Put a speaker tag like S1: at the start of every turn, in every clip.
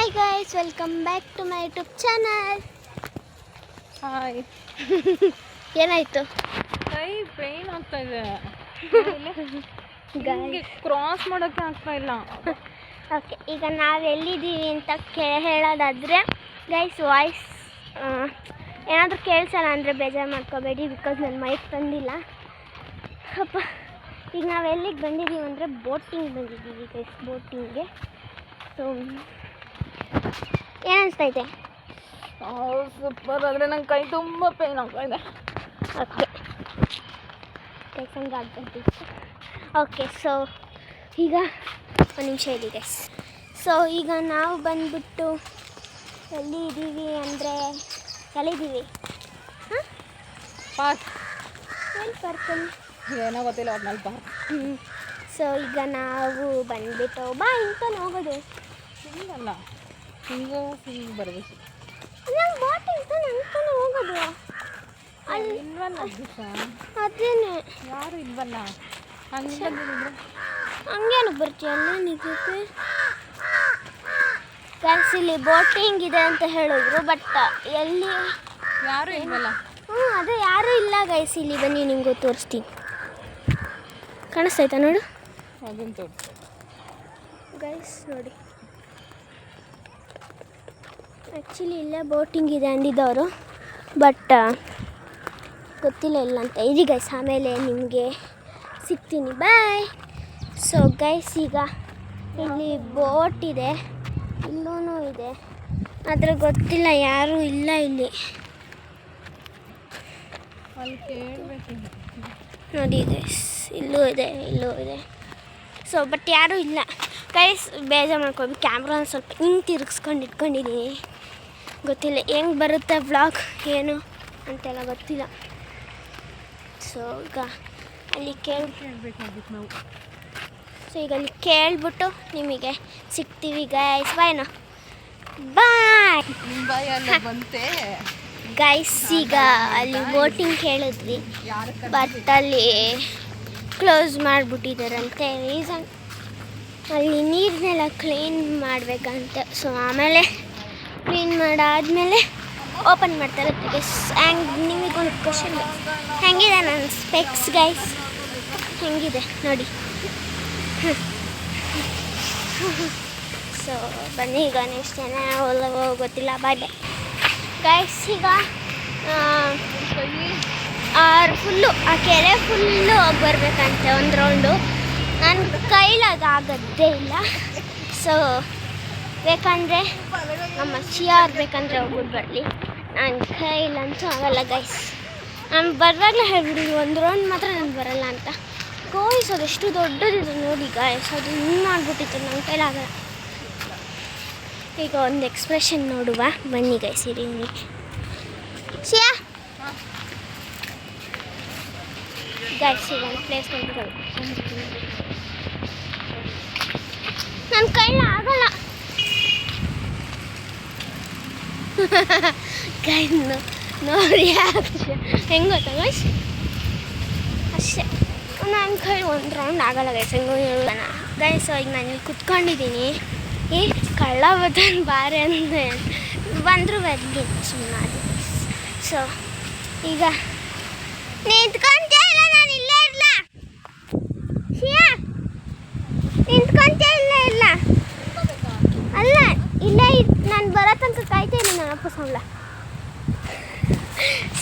S1: Hi guys, welcome back to my YouTube channel.
S2: Hi.
S1: ಏನಾಯಿತು?
S2: ಕೈ pain ಆಗ್ತಾ ಇದೆ. ಕ್ರಾಸ್ ಮಾಡೋಕ್ಕೆ ಆಗ್ತಾ ಇಲ್ಲ.
S1: ಓಕೆ, ಈಗ ನಾವು ಎಲ್ಲಿದ್ದೀವಿ ಅಂತ ಹೇಳೋದಾದರೆ ಗೈಸ್, ವಾಯ್ಸ್ ಏನಾದರೂ ಕೇಳಿಸಲ್ಲ ಅಂದರೆ ಬೇಜಾರು ಮಾಡ್ಕೋಬೇಡಿ, ಬಿಕಾಸ್ ನನ್ನ ಮೈಕ್ ತಂದಿಲ್ಲ. ಅಪ್ಪ, ಈಗ ನಾವು ಎಲ್ಲಿಗೆ ಬಂದಿದ್ದೀವಿ ಅಂದರೆ ಬೋಟಿಂಗ್ ಬಂದಿದ್ದೀವಿ ಗೈಸ್, ಬೋಟಿಂಗ್ಗೆ. ಸೊ ಏನನ್ನಿಸ್ತೈತೆ?
S2: ಸೂಪರ್. ಆದರೆ ನಂಗೆ ಕೈ ತುಂಬ ಪೇನ್ ಆಗ್ತಾ ಇದೆ.
S1: ಓಕೆ, ಕೈಸಂಗೆ ಆಗ್ಬಿಟ್ಟಿತ್ತು. ಓಕೆ, ಸೊ ಈಗ ಒಂದು ನಿಮಿಷ ಇದೆ ಗೈಸ್. ಸೊ ಈಗ ನಾವು ಬಂದ್ಬಿಟ್ಟು ಎಲ್ಲಿ ಇದ್ದೀವಿ ಅಂದರೆ ಎಲ್ಲಿದ್ದೀವಿ? ಹಾಂ,
S2: ಪಾರ್ಕ್.
S1: ಎಲ್ಲಿ ಪಾರ್ಕಲ್ಲಿ
S2: ಏನೋ ಗೊತ್ತಿಲ್ಲ, ಒಟ್ನಲ್ಲಿ ಪಾರ್ಕ್.
S1: ಸೊ ಈಗ ನಾವು ಬಂದ್ಬಿಟ್ಟು ಬಾ ಇಂತಾನೆ ಹೋಗೋದು.
S2: ಹಿಂಗಲ್ಲ, ಹಿಂಗೆ ಹಿಂಗೆ ಬರಬೇಕು.
S1: ನಂಗೆ ಬೋಟಿಂಗ್ ತಾನೆ ಅಂತಾನೆ ಹೋಗೋದು. ಅಲ್ಲಿ
S2: ಇಲ್ವಲ್ಲ ದಿವಸ,
S1: ಅದೇನೆ
S2: ಯಾರು ಇಲ್ವಲ್ಲ. ಹಂಗೆ ಬಂದಿದ್ರೆ
S1: ಹಂಗೇನು ಬರ್ತೀಯ? ಅಲ್ಲೇ ನಿಂತೈತೆ ಗೈಸ್. ಇಲ್ಲಿ ಬೋಟಿಂಗ್ ಇದೆ ಅಂತ ಹೇಳಿದ್ರು, ಬಟ್ ಎಲ್ಲಿ
S2: ಯಾರು ಇಲ್ವಲ್ಲ.
S1: ಅದೇ ಯಾರೂ ಇಲ್ಲ ಗೈಸ್. ಇಲ್ಲಿ ಬನ್ನಿ, ನಿಮಗೂ ತೋರಿಸ್ತೀನಿ. ಕಾಣಿಸ್ತೈತಾ ನೋಡು
S2: ಅದನ್ನು ತೋರಿಸಿ
S1: ಗೈಸ್, ನೋಡಿ. ಆ್ಯಕ್ಚುಲಿ ಇಲ್ಲೇ ಬೋಟಿಂಗ್ ಇದೆ ಅಂದಿದ್ದವರು, ಬಟ್ ಗೊತ್ತಿಲ್ಲ ಇಲ್ಲ ಅಂತ. ಇರಿ ಗೈಸ್, ಆಮೇಲೆ ನಿಮಗೆ ಸಿಗ್ತೀನಿ, ಬಾಯ್. ಸೊ ಗೈಸ್, ಈಗ ಇಲ್ಲಿ ಬೋಟ್ ಇದೆ, ಇಲ್ಲೂ ಇದೆ, ಆದರೆ ಗೊತ್ತಿಲ್ಲ, ಯಾರೂ ಇಲ್ಲ ಇಲ್ಲಿ.
S2: ಅಲ್ಲಿ ಕೇಳಬೇಕು
S1: ನೋಡಿ ಗೈಸ್, ಇಲ್ಲೂ ಇದೆ, ಇಲ್ಲೂ ಇದೆ. ಸೊ ಬಟ್ ಯಾರೂ ಇಲ್ಲ ಗೈಸ್, ಬೇಜಾರು ಮಾಡ್ಕೊಂಡು ಕ್ಯಾಮ್ರಾನ ಸ್ವಲ್ಪ ಹಿಂಗೆ ತಿರುಗಿಸ್ಕೊಂಡು ಇಟ್ಕೊಂಡಿದ್ದೀನಿ. ಗೊತ್ತಿಲ್ಲ ಹೆಂಗೆ ಬರುತ್ತೆ ವ್ಲಾಗ್ ಏನು ಅಂತೆಲ್ಲ ಗೊತ್ತಿಲ್ಲ. ಸೊ ಈಗ ಅಲ್ಲಿ
S2: ಕೇಳಬೇಕಾಗಿತ್ತು ನಾವು.
S1: ಸೊ ಈಗ ಅಲ್ಲಿ ಕೇಳ್ಬಿಟ್ಟು ನಿಮಗೆ ಸಿಗ್ತೀವಿ ಗೈಸ್. ಬಾಯ್ನಾ, ಬಾಯ್
S2: ಬಾಯ್. ಅಲ್ಲ ಬಂತೆ
S1: ಗೈಸ್. ಈಗ ಅಲ್ಲಿ ಬೋಟಿಂಗ್ ಹೇಳಿದ್ವಿ, ಬಟ್ ಅಲ್ಲಿ ಕ್ಲೋಸ್ ಮಾಡಿಬಿಟ್ಟಿದ್ದಾರಂತೆ. ರೀಸನ್ ಅಲ್ಲಿ ನೀರನ್ನೆಲ್ಲ ಕ್ಲೀನ್ ಮಾಡಬೇಕಂತೆ. ಸೊ ಆಮೇಲೆ ಕ್ಲೀನ್ ಮಾಡಾದಮೇಲೆ ಓಪನ್ ಮಾಡ್ತಾರೆ ಗೈಸ್. ಆ್ಯಂಡ್ ನಿಮಗೊಂದು ಕ್ವಶನ್, ಹೆಂಗಿದೆ ನನ್ನ ಸ್ಪೆಕ್ಸ್ ಗೈಸ್? ಹೆಂಗಿದೆ ನೋಡಿ. ಸೊ ಬನ್ನಿ, ಈಗ ನೆಕ್ಸ್ಟ್ ಜನ ಗೊತ್ತಿಲ್ಲ. ಬಾಯ್ ಬಾಯ್ ಗೈಸ್. ಈಗ ಫುಲ್ಲು ಆ ಕೆರೆ ಫುಲ್ಲು ಹೋಗಿ ಬರಬೇಕಂತೆ ಒಂದು ರೌಂಡು. ನನ್ನ ಕೈಲಾಗದೇ ಇಲ್ಲ. ಸೊ ಬೇಕಂದರೆ ನಮ್ಮ ಶಿಯಾರ್ ಬೇಕಂದರೆ ಹೋಗ್ಬಿಟ್ಟು ಬರಲಿ, ನನ್ನ ಕೈಲಂತೂ ಆಗಲ್ಲ ಗೈಸ್. ನಾನು ಬರುವಾಗಲೇ ಹೇಳ್ಬಿಡಿ, ಒಂದು ರೌಂಡ್ ಮಾತ್ರ ನಾನು ಬರಲ್ಲ ಅಂತ. ಗೋಯ್ಸ್ ಅದೆಷ್ಟು ದೊಡ್ಡದಿದೆ ನೋಡಿ ಗೈಸ್, ಅದು ಹಿಂಗೆ ಮಾಡಿಬಿಟ್ಟಿತ್ತು, ನನ್ನ ಕೈಲಾಗಲ್ಲ. ಈಗ ಒಂದು ಎಕ್ಸ್ಪ್ರೆಷನ್ ನೋಡುವ ಬನ್ನಿ ಗೈಸ್. ಇರಿ ಶಿಯಾ ಗೈಸ್, ಈಗ ಒಂದು ಪ್ಲೇಸ್ ನೋಡ್ಬೋದು. ನನ್ನ ಕೈಲ ಆಗಲ್ಲ ಗೈಸ್. ನೋಡಿ ಹೆಂಗೆ ಗೊತ್ತಾ ಗೈಸ್, ಅಷ್ಟೇ. ನನ್ನ ಕೈ ಒಂದು ರೌಂಡ್ ಆಗಲ್ಲ ಗೈಸ್, ಹೆಂಗೋ ಹೇಳೋಣ ಗೈಸ್. ಈಗ ನಾನು ಇಲ್ಲಿ ಕುತ್ಕೊಂಡಿದ್ದೀನಿ, ಈ ಕಳ್ಳ ಬದನ್ ಬಾರೆ ಅಂದರೆ ಬಂದರೂ ಬರಲಿ ಸುಮ್ಮನೆ. ಸೊ ಈಗ ನಿಂತ್ಕೊಂತೇ ಇಲ್ಲ, ನಾನು ಇಲ್ಲೇ ಇರಲ್ಲ. ಶಿಯಾ ನಿಂತ್ಕೊಂತೇ ಇಲ್ಲ ಅಲ್ಲ, ಇಲ್ಲೇ ನಾನು ಬರೋ ತನಕ ಕಾಯ್ತಾ ಇಲ್ಲ ನನ್ನ ಅಪ್ಪ ಸಂಬಳ.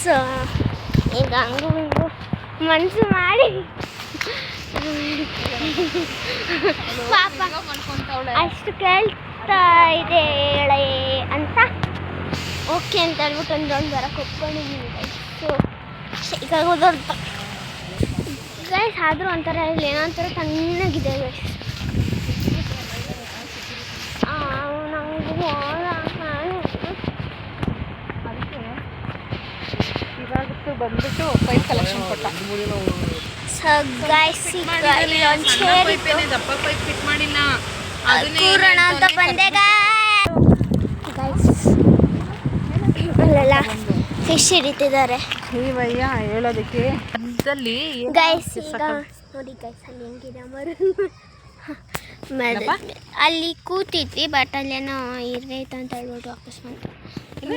S1: ಸೊ ಈಗ ಹಂಗೂ ಹಿಂಗೂ ಮನಸ್ಸು ಮಾಡಿ ಪಾಪ ಅಷ್ಟು ಕೇಳ್ತಾ ಇದೆ ಹೇಳೇ ಅಂತ ಓಕೆ ಅಂತ ಹೇಳ್ಬಿಟ್ಟು ಒಂದು ರೌಂಡ್ ಬರೋಕ್ಕೆ ಒಪ್ಕೊಂಡಿದ್ದೀನಿ ಗೈಸ್. ಸೊ ಈಗ ಹೋದೋರ್ತ ಗೈಸ್, ಆದರೂ ಒಂಥರ ಇಲ್ಲಿ ಏನೋ ಒಂಥರ ತಣ್ಣಗಿದೆ ಗೈಸ್.
S2: ಇವಾಗತ್ತು ಬಂದ್ಬಿಟ್ಟು ಪೈಪ್ ಕಲೆಕ್ಷನ್ ಕೊಟ್ಟ.
S1: ಸೊ ಗೈಸ್, ಈಗ ಇಲ್ಲೊಂದು ಚೇರ್ ಇತ್ತು,
S2: ದಪ್ಪ ಪೈಪ್ ಫಿಟ್ ಮಾಡಿಲ್ಲ,
S1: ಕೂರೋಣ ಅಂತ ಬಂದೆ ಗೈಸ್. ಅಲ್ಲೆಲ್ಲ ಫಿಶ್ ಹಿಡಿತಿದ್ದಾರೆ
S2: ನೀವಯ್ಯ ಹೇಳೋದಕ್ಕೆ
S1: ಗೈಸ್. ಈಗ ನೋಡಿ ಗೈಸ್, ಅಲ್ಲಿ ಹೆಂಗಿದೆ ಅಲ್ಲಿ ಕೂತಿದ್ವಿ, ಬಟ್ ಅಲ್ಲೇನೋ ಇರೈತೆ ಅಂತ ಹೇಳ್ಬಿಟ್ಟು ವಾಪಸ್ ಬಂದು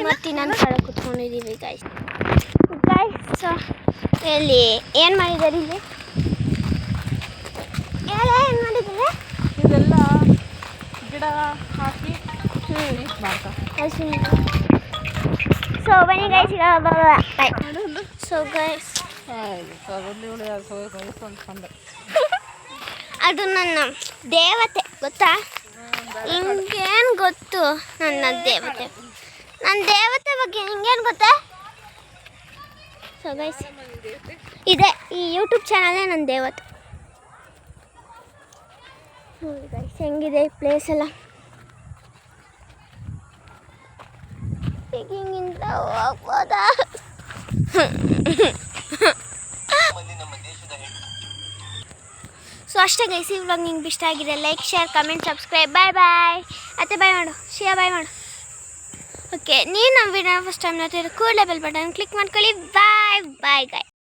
S1: ಮತ್ತೆ ಇನ್ನೊಂದು ಕಡೆ ಕೂತ್ಕೊಂಡಿದ್ದೀವಿ ಗಾಯ್ಸ್. ಇಲ್ಲಿ ಏನು ಮಾಡಿದ್ದಾರೆ? ಇಲ್ಲಿ ಏನು ಮಾಡಿದ್ದಾರೆ?
S2: ಇದೆಲ್ಲ ಗಿಡ ಹಾಕಿ ಮಾಡ್ತಾರೆ.
S1: ಸೊ ಬನ್ನಿ ಗೈಸ್, ಬಾಯ್. ಸೊ ಗೈಸ್ ಅದು ನನ್ನ ದೇವತೆ ಗೊತ್ತಾ? ಹಿಂಗೇನು ಗೊತ್ತು ನನ್ನ ದೇವತೆ ಬಗ್ಗೆ ಹಿಂಗೇನು ಗೊತ್ತಾ? ಸೊ ಗೈಸ್ ಇದೆ ಈ ಯೂಟ್ಯೂಬ್ ಚಾನಲೇ ನನ್ನ ದೇವತೆ. ಗೈಸ್ ಹೆಂಗಿದೆ ಈ ಪ್ಲೇಸ್ ಎಲ್ಲ? ಹಿಂಗಿಂದ ಹೋಗ್ಬೋದಾ? ಸೊ ಅಷ್ಟೇ ಗೈಸ್, ಈ ವ್ಲಾಗ್ ನಿಮ್ಗೆ ಇಷ್ಟ ಆಗಿದೆ ಲೈಕ್, ಶೇರ್, ಕಮೆಂಟ್, ಸಬ್ಸ್ಕ್ರೈಬ್. ಬಾಯ್. ಅತ್ತೆ ಬಾಯ್ ಮಾಡು, ಶಿಯಾ ಬಾಯ್ ಮಾಡು. ಓಕೆ, ನೀವು ನಮ್ಮ ವಿಡಿಯೋ ಫಸ್ಟ್ ಟೈಮ್ ನೋಡ್ತಿದ್ರೆ ಕೂಡಲೇ ಬೆಲ್ ಬಟನ್ ಕ್ಲಿಕ್ ಮಾಡ್ಕೊಳ್ಳಿ. ಬಾಯ್ ಗಾಯ್.